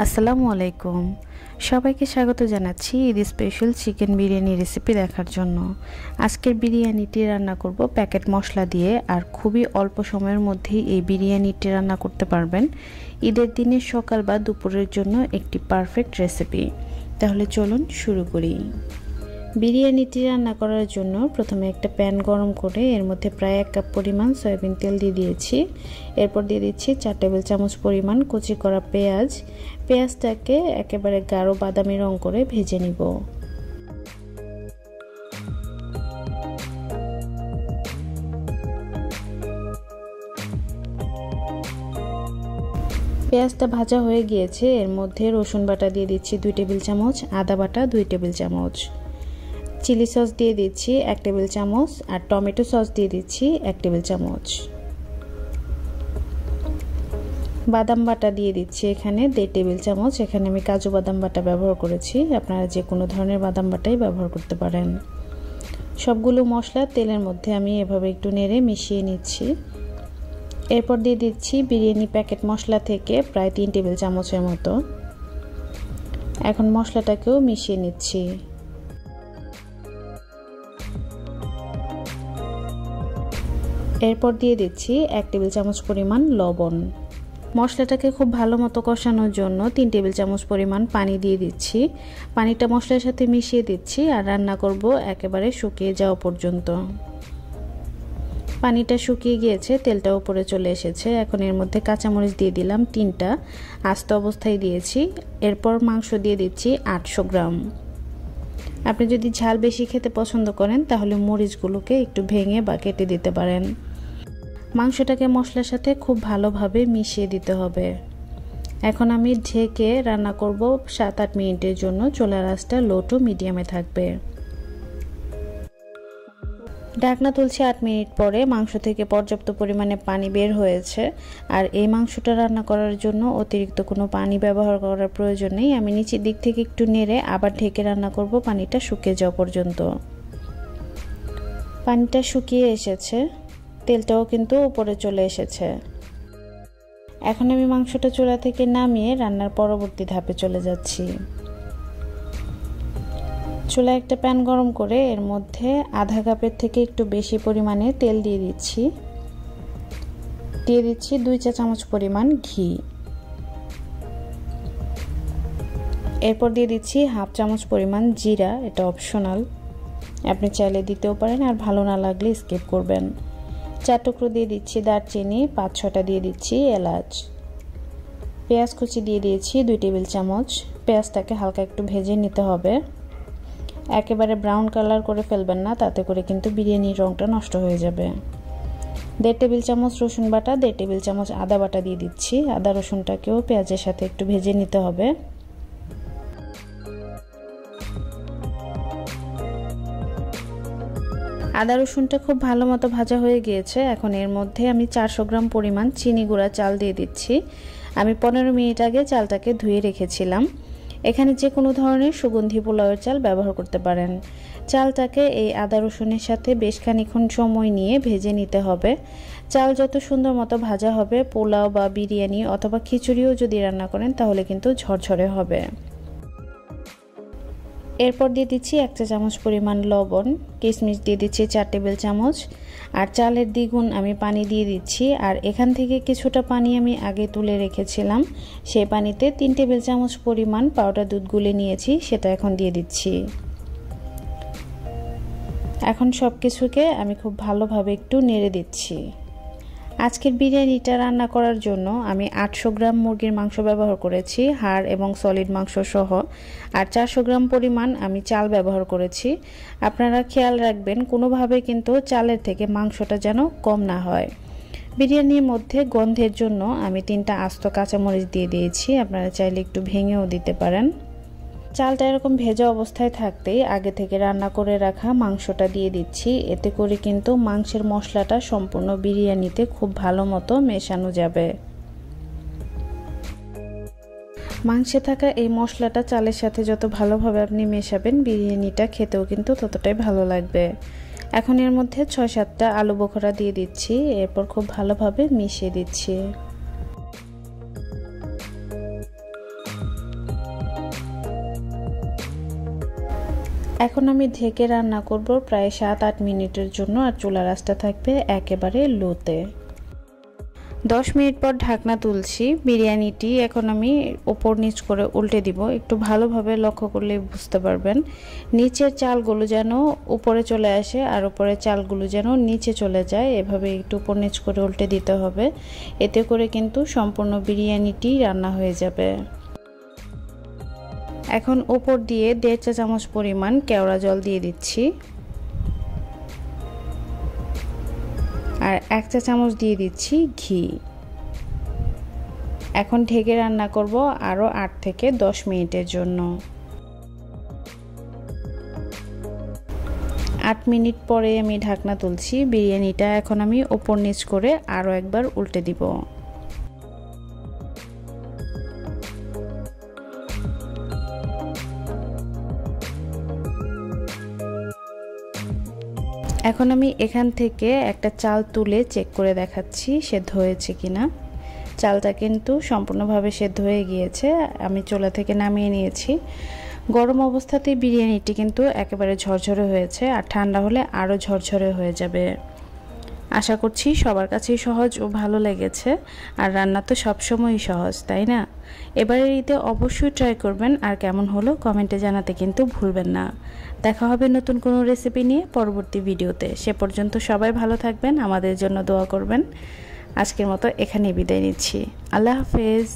আসসালামু আলাইকুম। সবাইকে স্বাগত জানাচ্ছি Eid special chicken biryani recipe দেখার জন্য। আজকের বিরিয়ানিটি রান্না করব প্যাকেট মশলা দিয়ে, আর খুবই অল্প সময়ের মধ্যেই এই বিরিয়ানিটি রান্না করতে পারবেন। ঈদের দিনের সকাল বা দুপুরের জন্য একটি পারফেক্ট রেসিপি। তাহলে চলুন শুরু করি। বিরিয়ানিটি রান্না করার জন্য প্রথমে একটা প্যান গরম করে এর মধ্যে প্রায় 1 কাপ পরিমাণ সয়াবিন তেল দিয়ে দিয়েছি। এরপর দিয়ে দিচ্ছি 4 টেবিল চামচ পরিমাণ কুচি করা পেঁয়াজ। পেঁয়াজটাকে একেবারে গাঢ় বাদামি রং করে ভেজে নিব। পেঁয়াজটা ভাজা হয়ে গিয়েছে। এর মধ্যে রসুন বাটা দিয়ে দিচ্ছি 2 টেবিল চামচ, আদা বাটা 2 টেবিল চামচ, চিলি সস দিয়ে দিচ্ছি 1 টেবিল চামচ, আর টমেটো সস দিয়ে দিচ্ছি 1 টেবিল চামচ। বাদাম বাটা দিয়ে দিচ্ছি এখানে 1.5 টেবিল চামচ। এখানে আমি কাজু বাদাম বাটা ব্যবহার করেছি, আপনারা যে কোনো ধরনের বাদাম বাটাই ব্যবহার করতে পারেন। সবগুলো মশলা তেলের মধ্যে আমি এভাবে একটু নেড়ে মিশিয়ে নিচ্ছি। এরপর দিয়ে দিচ্ছি বিরিয়ানি প্যাকেট মশলা থেকে প্রায় 3 টেবিল চামচের মতো। এখন মশলাটাকেও মিশিয়ে নিচ্ছি। এরপর দিয়ে দিচ্ছি 1 টেবিল চামচ পরিমাণ লবণ। মশলাটাকে খুব ভালো মতো কষানোর জন্য 3 টেবিল চামচ পরিমাণ পানি দিয়ে দিচ্ছি। পানিটা মশলার সাথে মিশিয়ে দিচ্ছি আর রান্না করব একেবারে শুকিয়ে যাওয়া পর্যন্ত। পানিটা শুকিয়ে গিয়েছে, তেলটা উপরে চলে এসেছে। এখন এর মধ্যে কাঁচামরিচ দিয়ে দিলাম 3টা, আস্ত অবস্থায় দিয়েছি। এরপর মাংস দিয়ে দিচ্ছি 800 গ্রাম। আপনি যদি ঝাল বেশি খেতে পছন্দ করেন তাহলে মরিচগুলোকে একটু ভেঙে বা কেটে দিতে পারেন। মাংসটাকে মশলার সাথে খুব ভালোভাবে মিশিয়ে দিতে হবে। এখন আমি ঢেকে রান্না করব 7-8 মিনিটের জন্য। চুলার আঁচটা লো টু মিডিয়ামে থাকবে। ঢাকনা তুলছি 8 মিনিট পরে। মাংস থেকে পর্যাপ্ত পরিমাণে পানি বের হয়েছে, আর এই মাংসটা রান্না করার জন্য অতিরিক্ত কোনো পানি ব্যবহার করার প্রয়োজন নেই। আমি নিচের দিক থেকে একটু নেড়ে আবার ঢেকে রান্না করব পানিটা শুকিয়ে যাওয়া পর্যন্ত। পানিটা শুকিয়ে এসেছে, তেলটাও কিন্তু উপরে চলে এসেছে। এখন আমি মাংসটা চুলা থেকে নামিয়ে রান্নার পরবর্তী ধাপে চলে যাচ্ছি। চুলায় একটা প্যান গরম করে এর মধ্যে আধা কাপের থেকে একটু বেশি পরিমাণে তেল দিয়ে দিচ্ছি। দিয়ে দিচ্ছি 2 চা চামচ পরিমাণ ঘি। এরপর দিয়ে দিচ্ছি হাফ চামচ পরিমাণ জিরা, এটা অপশনাল, আপনি চাইলে দিতেও পারেন, আর ভালো না লাগলে স্কিপ করবেন। 4 টুকরো দিয়ে দিচ্ছি দারচিনি, 5-6টা দিয়ে দিচ্ছি এলাচ। পেঁয়াজ কুচি দিয়ে দিয়েছি 2 টেবিল চামচ। পেঁয়াজটাকে হালকা একটু ভেজে নিতে হবে, একেবারে ব্রাউন কালার করে ফেলবেন না, তাতে করে কিন্তু বিরিয়ানির রংটা নষ্ট হয়ে যাবে। 1.5 টেবিল চামচ রসুন বাটা, 1.5 টেবিল চামচ আদা বাটা দিয়ে দিচ্ছি। আদা রসুনটাকেও পেঁয়াজের সাথে একটু ভেজে নিতে হবে। আদা রসুনটা খুব ভালো মতো ভাজা হয়ে গিয়েছে। এখন এর মধ্যে আমি 400 গ্রাম পরিমাণ চিনি গুঁড়া চাল দিয়ে দিচ্ছি। আমি 15 মিনিট আগে চালটাকে ধুয়ে রেখেছিলাম। এখানে যে কোনো ধরনের সুগন্ধি পোলাওয়ের চাল ব্যবহার করতে পারেন। চালটাকে এই আদা রসুনের সাথে বেশ খানিকক্ষণ সময় নিয়ে ভেজে নিতে হবে। চাল যত সুন্দর মতো ভাজা হবে, পোলাও বা বিরিয়ানি অথবা খিচুড়িও যদি রান্না করেন তাহলে কিন্তু ঝরঝরে হবে। এরপর দিয়ে দিচ্ছি 1 চা চামচ পরিমাণ লবণ। কিশমিশ দিয়ে দিচ্ছি 4 টেবিল চামচ, আর চালের দ্বিগুণ আমি পানি দিয়ে দিচ্ছি। আর এখান থেকে কিছুটা পানি আমি আগে তুলে রেখেছিলাম, সেই পানিতে 3 টেবিল চামচ পরিমাণ পাউডার দুধ গুলে নিয়েছি, সেটা এখন দিয়ে দিচ্ছি। এখন সব কিছুকে আমি খুব ভালোভাবে একটু নেড়ে দিচ্ছি। আজকের বিরিয়ানিটা রান্না করার জন্য আমি 800 গ্রাম মুরগির মাংস ব্যবহার করেছি, হাড় এবং সলিড মাংস সহ, আর 400 গ্রাম পরিমাণ আমি চাল ব্যবহার করেছি। আপনারা খেয়াল রাখবেন কোনোভাবে কিন্তু চালের থেকে মাংসটা যেন কম না হয়। বিরিয়ানির মধ্যে গন্ধের জন্য আমি 3টা আস্ত কাঁচামরিচ দিয়ে দিয়েছি, আপনারা চাইলে একটু ভেঙেও দিতে পারেন। চালটা এরকম ভেজা অবস্থায় থাকতেই আগে থেকে রান্না করে রাখা মাংসটা দিয়ে দিচ্ছি। এতে করে কিন্তু মাংসের মশলাটা সম্পূর্ণ বিরিয়ানিতে খুব ভালো মতো মেশানো যাবে। মাংসে থাকা এই মশলাটা চালের সাথে যত ভালোভাবে আপনি মেশাবেন, বিরিয়ানিটা খেতেও কিন্তু ততটাই ভালো লাগবে। এখন এর মধ্যে 6-7টা আলু বোখরা দিয়ে দিচ্ছি। এরপর খুব ভালোভাবে মিশিয়ে দিচ্ছি। এখন আমি ঢেকে রান্না করব প্রায় 7-8 মিনিটের জন্য, আর চুলার আঁচটা থাকবে একেবারে লোতে। 10 মিনিট পর ঢাকনা তুলছি। বিরিয়ানিটি এখন আমি উপর নিচ করে উল্টে দিব। একটু ভালোভাবে লক্ষ্য করলে বুঝতে পারবেন নিচের চালগুলো যেন উপরে চলে আসে আর উপরের চালগুলো যেন নিচে চলে যায়। এভাবে একটু উপর নিচ করে উল্টে দিতে হবে, এতে করে কিন্তু সম্পূর্ণ বিরিয়ানিটি রান্না হয়ে যাবে। এখন উপর দিয়ে 1.5 চা চামচ পরিমাণ কেওড়া জল দিয়ে দিচ্ছি, আর 1 চা চামচ দিয়ে দিচ্ছি ঘি। এখন ঢেকে রান্না করব আরও 8 থেকে 10 মিনিটের জন্য। 8 মিনিট পরে আমি ঢাকনা তুলছি। বিরিয়ানিটা এখন আমি উপর নিচ করে আরও একবার উল্টে দিব। এখন আমি এখান থেকে একটা চাল তুলে চেক করে দেখাচ্ছি সেদ্ধ হয়েছে কিনা। চালটা কিন্তু সম্পূর্ণভাবে সেদ্ধ হয়ে গিয়েছে। আমি চুলা থেকে নামিয়ে নিয়েছি। গরম অবস্থাতেই বিরিয়ানিটি কিন্তু একেবারে ঝরঝরে হয়েছে, আর ঠান্ডা হলে আরও ঝরঝরে হয়ে যাবে। আশা করছি সবার কাছেই সহজ ও ভালো লেগেছে। আর রান্না তো সবসময়ই সহজ, তাই না? এবারের ঈদে অবশ্যই ট্রাই করবেন, আর কেমন হলো কমেন্টে জানাতে কিন্তু ভুলবেন না। দেখা হবে নতুন কোনো রেসিপি নিয়ে পরবর্তী ভিডিওতে। সে পর্যন্ত সবাই ভালো থাকবেন, আমাদের জন্য দোয়া করবেন। আজকের মতো এখানেই বিদায় নিচ্ছি। আল্লাহ হাফেজ।